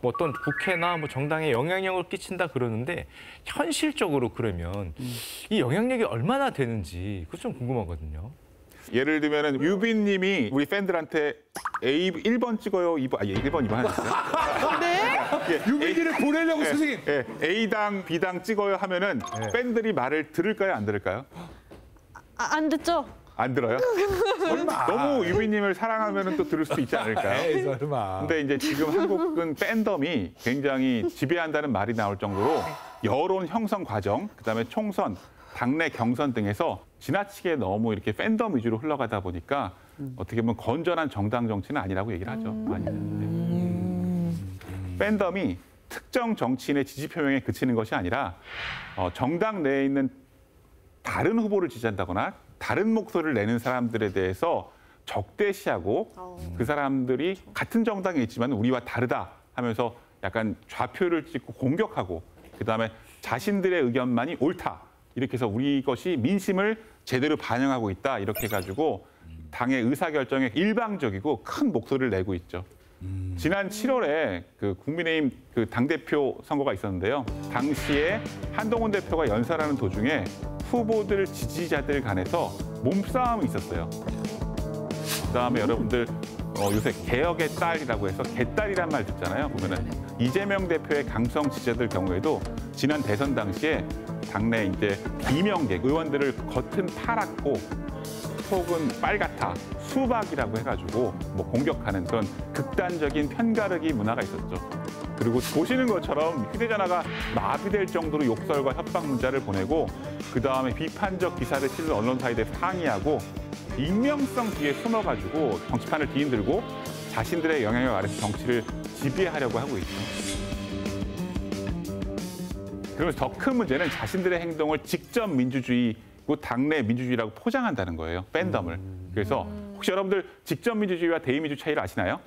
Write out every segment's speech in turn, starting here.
어떤 국회나 뭐 정당에 영향력을 끼친다 그러는데 현실적으로 그러면 이 영향력이 얼마나 되는지 그거 좀 궁금하거든요. 예를 들면은 유빈님이 우리 팬들한테 A 1번 찍어요, 2번 1번 2번 하셨어요? 네? 유빈이를 보내려고 선생님. A당 B당 찍어요 하면은 팬들이 말을 들을까요, 안 들을까요? 안 듣죠? 안 들어요? 설마. 너무 유빈님을 사랑하면은 또 들을 수 있지 않을까요? 에이, 설마. 근데 이제 지금 한국은 팬덤이 굉장히 지배한다는 말이 나올 정도로 여론 형성 과정, 그다음에 총선, 당내 경선 등에서 지나치게 너무 이렇게 팬덤 위주로 흘러가다 보니까 어떻게 보면 건전한 정당 정치는 아니라고 얘기를 하죠. 많이. 팬덤이 특정 정치인의 지지 표명에 그치는 것이 아니라 정당 내에 있는 다른 후보를 지지한다거나 다른 목소리를 내는 사람들에 대해서 적대시하고 그 사람들이 같은 정당에 있지만 우리와 다르다 하면서 약간 좌표를 찍고 공격하고 그다음에 자신들의 의견만이 옳다. 이렇게 해서 우리 것이 민심을 제대로 반영하고 있다. 이렇게 해가지고 당의 의사결정에 일방적이고 큰 목소리를 내고 있죠. 지난 7월에 그 국민의힘 그 당대표 선거가 있었는데요. 당시에 한동훈 대표가 연설하는 도중에 후보들 지지자들 간에서 몸싸움이 있었어요. 그다음에 여러분들 요새 개혁의 딸이라고 해서 개딸이란 말 듣잖아요. 보면은 이재명 대표의 강성 지지자들 경우에도 지난 대선 당시에 당내 이제 비명계 의원들을 겉은 파랗고 속은 빨갛다, 수박이라고 해가지고 뭐 공격하는 그런 극단적인 편가르기 문화가 있었죠. 그리고 보시는 것처럼 휴대전화가 마비될 정도로 욕설과 협박 문자를 보내고 그다음에 비판적 기사를 실는 언론사에 대해서 항의하고 익명성 뒤에 숨어가지고 정치판을 뒤흔들고 자신들의 영향력 아래서 정치를 지배하려고 하고 있죠. 그러면서 더 큰 문제는 자신들의 행동을 직접 민주주의고 당내 민주주의라고 포장한다는 거예요. 팬덤을. 그래서 혹시 여러분들 직접 민주주의와 대의 민주 차이를 아시나요?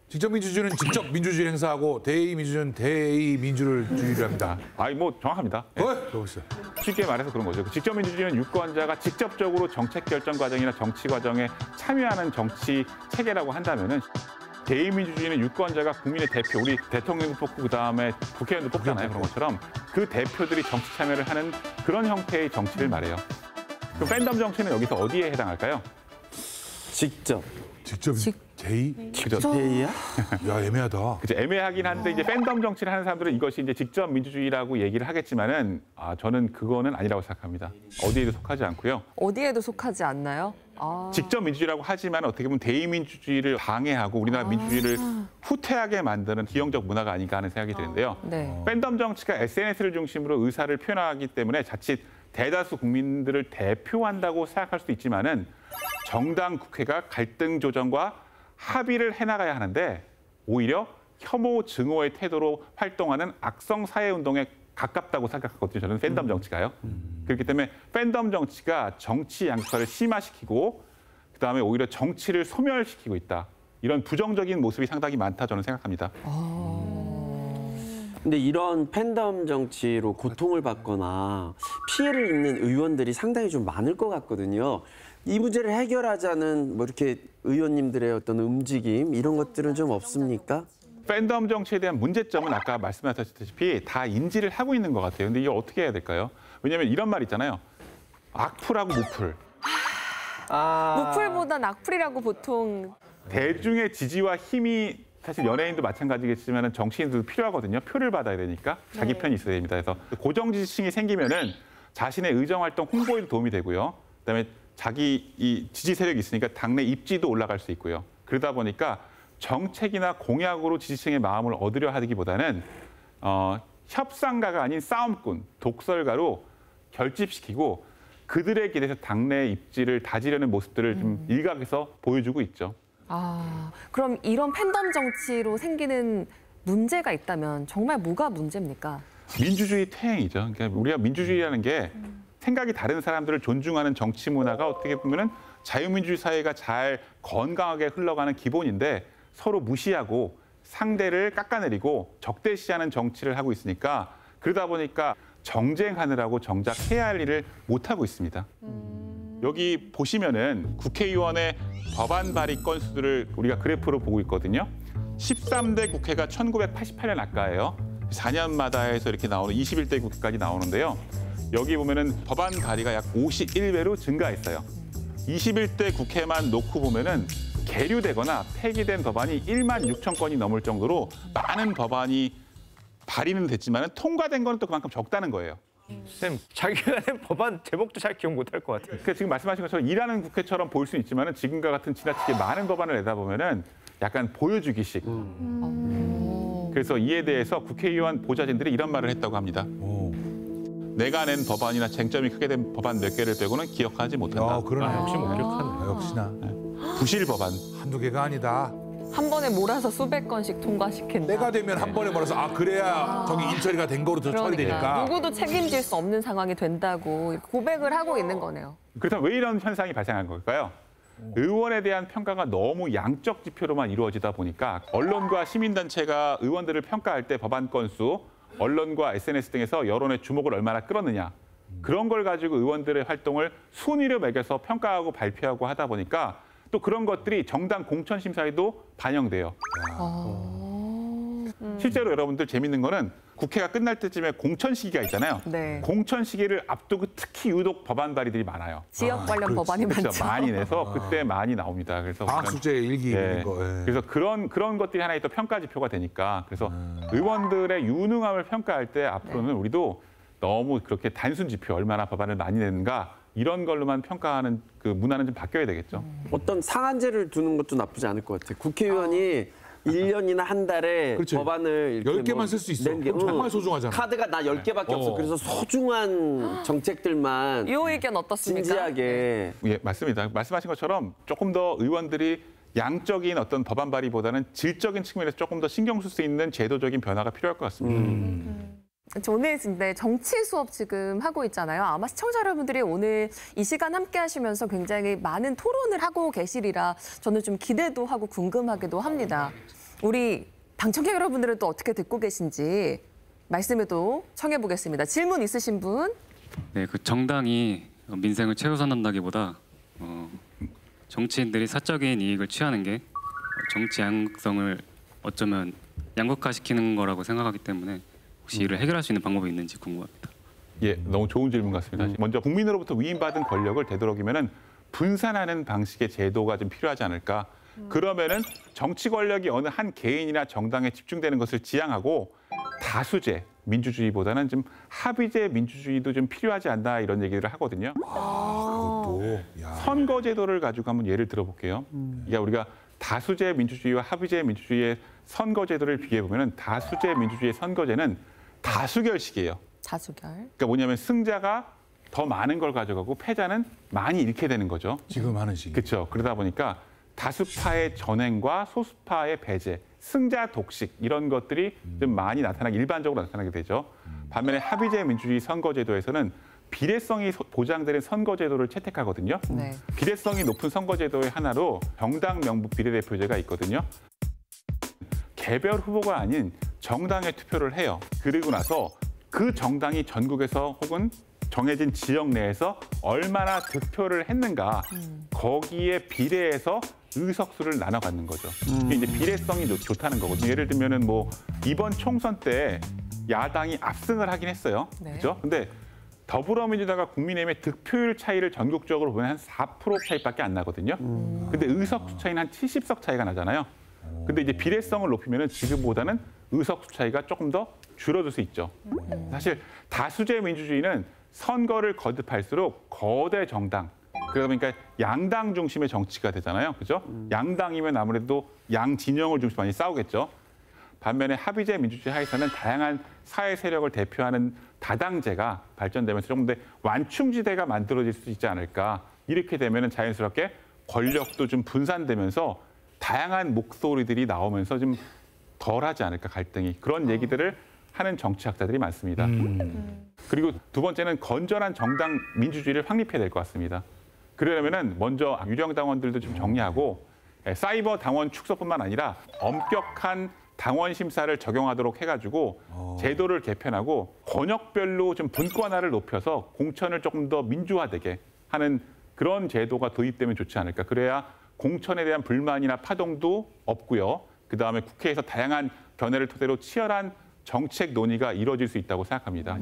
직접 민주주의는 직접 민주주의를 행사하고 대의 민주주의는 대의 민주주의를 합니다. 뭐 정확합니다. 좋았어요. 쉽게 말해서 그런 거죠. 직접 민주주의는 유권자가 직접적으로 정책 결정 과정이나 정치 과정에 참여하는 정치 체계라고 한다면은 대의 민주주의는 유권자가 국민의 대표, 우리 대통령도 뽑고 그다음에 국회의원도 뽑잖아요. 그런 것처럼 그 대표들이 정치 참여를 하는 그런 형태의 정치를 말해요. 그 팬덤 정치는 여기서 어디에 해당할까요? 직접. 대의? 그죠? 대의야? 야, 애매하다. 그죠? 애매하긴 한데 이제 팬덤 정치를 하는 사람들은 이것이 이제 직접 민주주의라고 얘기를 하겠지만은 저는 그거는 아니라고 생각합니다. 어디에도 속하지 않고요. 어디에도 속하지 않나요? 직접 민주주의라고 하지만 어떻게 보면 대의 민주주의를 방해하고 우리나라 민주주의를 후퇴하게 만드는 기형적 문화가 아닌가 하는 생각이 드는데요. 네. 팬덤 정치가 SNS를 중심으로 의사를 표현하기 때문에 자칫 대다수 국민들을 대표한다고 생각할 수도 있지만은 정당 국회가 갈등 조정과 합의를 해나가야 하는데 오히려 혐오 증오의 태도로 활동하는 악성 사회운동에 가깝다고 생각하거든요. 저는 팬덤 정치가요. 그렇기 때문에 팬덤 정치가 정치 양극화를 심화시키고 그다음에 오히려 정치를 소멸시키고 있다. 이런 부정적인 모습이 상당히 많다 저는 생각합니다. 근데 이런 팬덤 정치로 고통을 받거나 피해를 입는 의원들이 상당히 좀 많을 것 같거든요. 이 문제를 해결하자는 뭐 이렇게 의원님들의 어떤 움직임 이런 것들은 좀 없습니까? 팬덤 정치에 대한 문제점은 아까 말씀하셨다시피 다 인지를 하고 있는 것 같아요. 근데 이거 어떻게 해야 될까요? 왜냐하면 이런 말 있잖아요. 악플하고 무플. 무플보단 악플이라고 보통. 대중의 지지와 힘이 사실 연예인도 마찬가지겠지만 정치인들도 필요하거든요. 표를 받아야 되니까 자기 편이 있어야 됩니다. 그래서 고정 지지층이 생기면은 자신의 의정 활동 홍보에도 도움이 되고요. 그다음에 자기 이 지지 세력이 있으니까 당내 입지도 올라갈 수 있고요. 그러다 보니까 정책이나 공약으로 지지층의 마음을 얻으려 하기보다는 협상가가 아닌 싸움꾼, 독설가로 결집시키고 그들에 기대서 당내 입지를 다지려는 모습들을 좀 일각에서 보여주고 있죠. 그럼 이런 팬덤 정치로 생기는 문제가 있다면 정말 뭐가 문제입니까? 민주주의 퇴행이죠. 그러니까 우리가 민주주의라는 게 생각이 다른 사람들을 존중하는 정치 문화가 어떻게 보면은 자유민주주의 사회가 잘 건강하게 흘러가는 기본인데 서로 무시하고 상대를 깎아내리고 적대시하는 정치를 하고 있으니까 그러다 보니까 정쟁하느라고 정작 해야 할 일을 못하고 있습니다. 여기 보시면은 국회의원의 법안 발의 건수들을 우리가 그래프로 보고 있거든요. 13대 국회가 1988년 아까예요. 4년마다 해서 이렇게 나오는 21대 국회까지 나오는데요. 여기 보면은 법안 발의가 약 51배로 증가했어요. 21대 국회만 놓고 보면은 계류되거나 폐기된 법안이 1만 6천 건이 넘을 정도로 많은 법안이 발의는 됐지만 통과된 거는 또 그만큼 적다는 거예요. 쌤, 자기가 낸 법안 제목도 잘 기억 못할 것 같아요. 그러니까 지금 말씀하신 것처럼 일하는 국회처럼 보일 수 있지만 지금과 같은 지나치게 많은 법안을 내다 보면은 약간 보여주기식. 그래서 이에 대해서 국회의원 보좌진들이 이런 말을 했다고 합니다. 내가 낸 법안이나 쟁점이 크게 된 법안 몇 개를 빼고는 기억하지 못한다. 그러네. 역시 목격하네. 역시나. 부실 법안. 한두 개가 아니다. 한 번에 몰아서 수백 건씩 통과시킨다. 때가 되면 한 번에 몰아서 그래야 저기 인처리가 된 거로 처리되니까. 누구도 책임질 수 없는 상황이 된다고 고백을 하고 있는 거네요. 그렇다면 왜 이런 현상이 발생한 걸까요? 의원에 대한 평가가 너무 양적 지표로만 이루어지다 보니까 언론과 시민단체가 의원들을 평가할 때 법안 건수, 언론과 SNS 등에서 여론의 주목을 얼마나 끌었느냐. 그런 걸 가지고 의원들의 활동을 순위로 매겨서 평가하고 발표하고 하다 보니까 또 그런 것들이 정당 공천 심사에도 반영돼요. 실제로 여러분들 재밌는 거는 국회가 끝날 때쯤에 공천 시기가 있잖아요. 네. 공천 시기를 앞두고 특히 유독 법안 발의들이 많아요. 지역 관련 법안이 그렇죠. 많죠. 많이 내서 그때 많이 나옵니다. 그래서 방학 숙제 일기 예. 이런 거. 예. 그래서 그런 것들이 하나의 또 평가 지표가 되니까 그래서 의원들의 유능함을 평가할 때 앞으로는 우리도 너무 그렇게 단순 지표 얼마나 법안을 많이 내는가 이런 걸로만 평가하는 그 문화는 좀 바뀌어야 되겠죠. 어떤 상한제를 두는 것도 나쁘지 않을 것 같아요. 국회의원이 1년이나 한 달에 그렇지. 법안을 이렇게 10개만 쓸 수 있어. 낸 게, 그럼 정말 소중하잖아. 카드가 나 10개밖에 없어. 그래서 소중한 정책들만 이 의견 어떻습니까? 진지하게. 예, 맞습니다. 말씀하신 것처럼 조금 더 의원들이 양적인 어떤 법안 발의보다는 질적인 측면에서 조금 더 신경 쓸 수 있는 제도적인 변화가 필요할 것 같습니다. 오늘 근데 정치 수업 지금 하고 있잖아요. 아마 시청자 여러분들이 오늘 이 시간 함께 하시면서 굉장히 많은 토론을 하고 계시리라 저는 좀 기대도 하고 궁금하기도 합니다. 우리 방청객 여러분들은 또 어떻게 듣고 계신지 말씀에도 청해 보겠습니다. 질문 있으신 분? 네, 그 정당이 민생을 최우선한다기보다 정치인들이 사적인 이익을 취하는 게 정치 양극성을 어쩌면 양극화시키는 거라고 생각하기 때문에 혹시 이를 해결할 수 있는 방법이 있는지 궁금합니다. 예, 너무 좋은 질문 같습니다. 먼저 국민으로부터 위임받은 권력을 되도록이면은 분산하는 방식의 제도가 좀 필요하지 않을까. 그러면은 정치 권력이 어느 한 개인이나 정당에 집중되는 것을 지향하고 다수제 민주주의보다는 좀 합의제 민주주의도 좀 필요하지 않나 이런 얘기를 하거든요. 그것도. 야. 선거제도를 가지고 한번 예를 들어볼게요. 그러니까 우리가 다수제 민주주의와 합의제 민주주의의 선거제도를 비교해 보면은 다수제 민주주의의 선거제는 다수결식이에요. 다수결. 그러니까 뭐냐면 승자가 더 많은 걸 가져가고 패자는 많이 잃게 되는 거죠. 지금 하는 시기. 그렇죠. 그러다 보니까 다수파의 전횡과 소수파의 배제, 승자 독식 이런 것들이 좀 많이 일반적으로 나타나게 되죠. 반면에 합의제 민주주의 선거제도에서는 비례성이 보장되는 선거제도를 채택하거든요. 네. 비례성이 높은 선거제도의 하나로 정당 명부 비례대표제가 있거든요. 개별 후보가 아닌 정당에 투표를 해요. 그리고 나서 그 정당이 전국에서 혹은 정해진 지역 내에서 얼마나 득표를 했는가 거기에 비례해서 의석수를 나눠 갖는 거죠. 이게 이제 비례성이 좋다는 거거든요. 예를 들면은 뭐 이번 총선 때 야당이 압승을 하긴 했어요. 네. 그렇죠? 근데 더불어민주당과 국민의힘의 득표율 차이를 전국적으로 보면 한 4% 차이밖에 안 나거든요. 근데 의석수 차이는 한 70석 차이가 나잖아요. 근데 이제 비례성을 높이면은 지금보다는 의석수 차이가 조금 더 줄어들 수 있죠. 사실 다수제 민주주의는 선거를 거듭할수록 거대 정당, 그러다 보니까 양당 중심의 정치가 되잖아요. 그죠? 양당이면 아무래도 양 진영을 중심으로 많이 싸우겠죠. 반면에 합의제 민주주의 하에서는 다양한 사회 세력을 대표하는 다당제가 발전되면서 조금 더 완충지대가 만들어질 수 있지 않을까. 이렇게 되면은 자연스럽게 권력도 좀 분산되면서 다양한 목소리들이 나오면서 좀 덜하지 않을까, 갈등이. 그런 얘기들을 하는 정치학자들이 많습니다. 그리고 두 번째는 건전한 정당 민주주의를 확립해야 될 것 같습니다. 그러려면은 먼저 유령 당원들도 좀 정리하고 사이버 당원 축소뿐만 아니라 엄격한 당원 심사를 적용하도록 해가지고 제도를 개편하고 권역별로 좀 분권화를 높여서 공천을 조금 더 민주화되게 하는 그런 제도가 도입되면 좋지 않을까. 그래야 공천에 대한 불만이나 파동도 없고요. 그다음에 국회에서 다양한 견해를 토대로 치열한 정책 논의가 이루어질 수 있다고 생각합니다.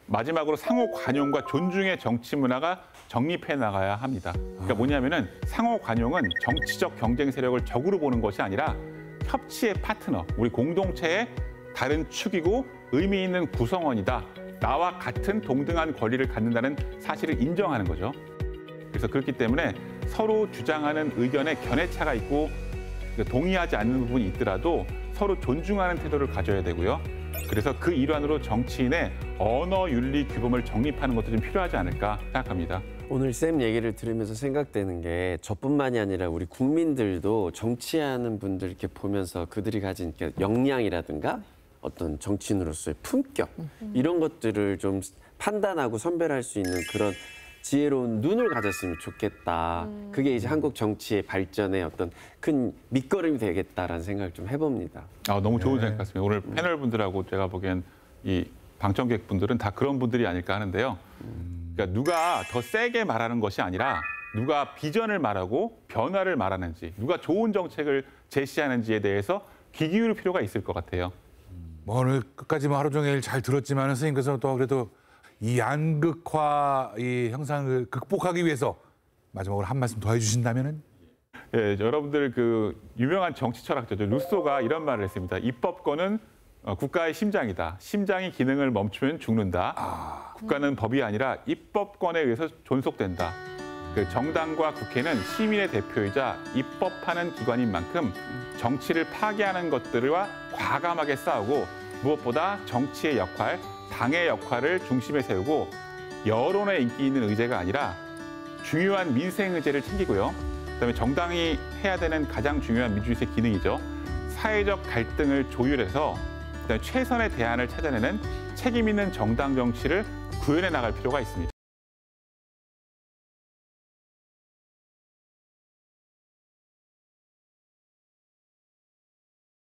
마지막으로 상호 관용과 존중의 정치 문화가 정립해 나가야 합니다. 그러니까 뭐냐면은 상호 관용은 정치적 경쟁 세력을 적으로 보는 것이 아니라 협치의 파트너, 우리 공동체의 다른 축이고 의미 있는 구성원이다. 나와 같은 동등한 권리를 갖는다는 사실을 인정하는 거죠. 그래서 그렇기 때문에 서로 주장하는 의견에 견해차가 있고 동의하지 않는 부분이 있더라도 서로 존중하는 태도를 가져야 되고요. 그래서 그 일환으로 정치인의 언어 윤리 규범을 정립하는 것도 좀 필요하지 않을까 생각합니다. 오늘 쌤 얘기를 들으면서 생각되는 게 저뿐만이 아니라 우리 국민들도 정치하는 분들 이렇게 보면서 그들이 가진 역량이라든가 어떤 정치인으로서의 품격 이런 것들을 좀 판단하고 선별할 수 있는 그런 지혜로운 눈을 가졌으면 좋겠다. 그게 이제 한국 정치의 발전에 어떤 큰 밑거름이 되겠다라는 생각을 좀 해봅니다. 너무 좋은 생각 같습니다. 오늘 패널 분들하고 제가 보기엔 이 방청객 분들은 다 그런 분들이 아닐까 하는데요. 그러니까 누가 더 세게 말하는 것이 아니라 누가 비전을 말하고 변화를 말하는지, 누가 좋은 정책을 제시하는지에 대해서 귀 기울일 필요가 있을 것 같아요. 뭐 오늘 끝까지 뭐 하루 종일 잘 들었지만 선생님께서 또 그래도 이 양극화 이 형상을 극복하기 위해서 마지막으로 한 말씀 더 해주신다면은? 예, 여러분들 그 유명한 정치 철학자죠. 루소가 이런 말을 했습니다. 입법권은 국가의 심장이다. 심장이 기능을 멈추면 죽는다. 국가는 법이 아니라 입법권에 의해서 존속된다. 그 정당과 국회는 시민의 대표이자 입법하는 기관인 만큼 정치를 파괴하는 것들과 과감하게 싸우고 무엇보다 정치의 역할, 당의 역할을 중심에 세우고 여론에 인기 있는 의제가 아니라 중요한 민생 의제를 챙기고요. 그다음에 정당이 해야 되는 가장 중요한 민주주의의 기능이죠. 사회적 갈등을 조율해서 그다음에 최선의 대안을 찾아내는 책임 있는 정당 정치를 구현해 나갈 필요가 있습니다.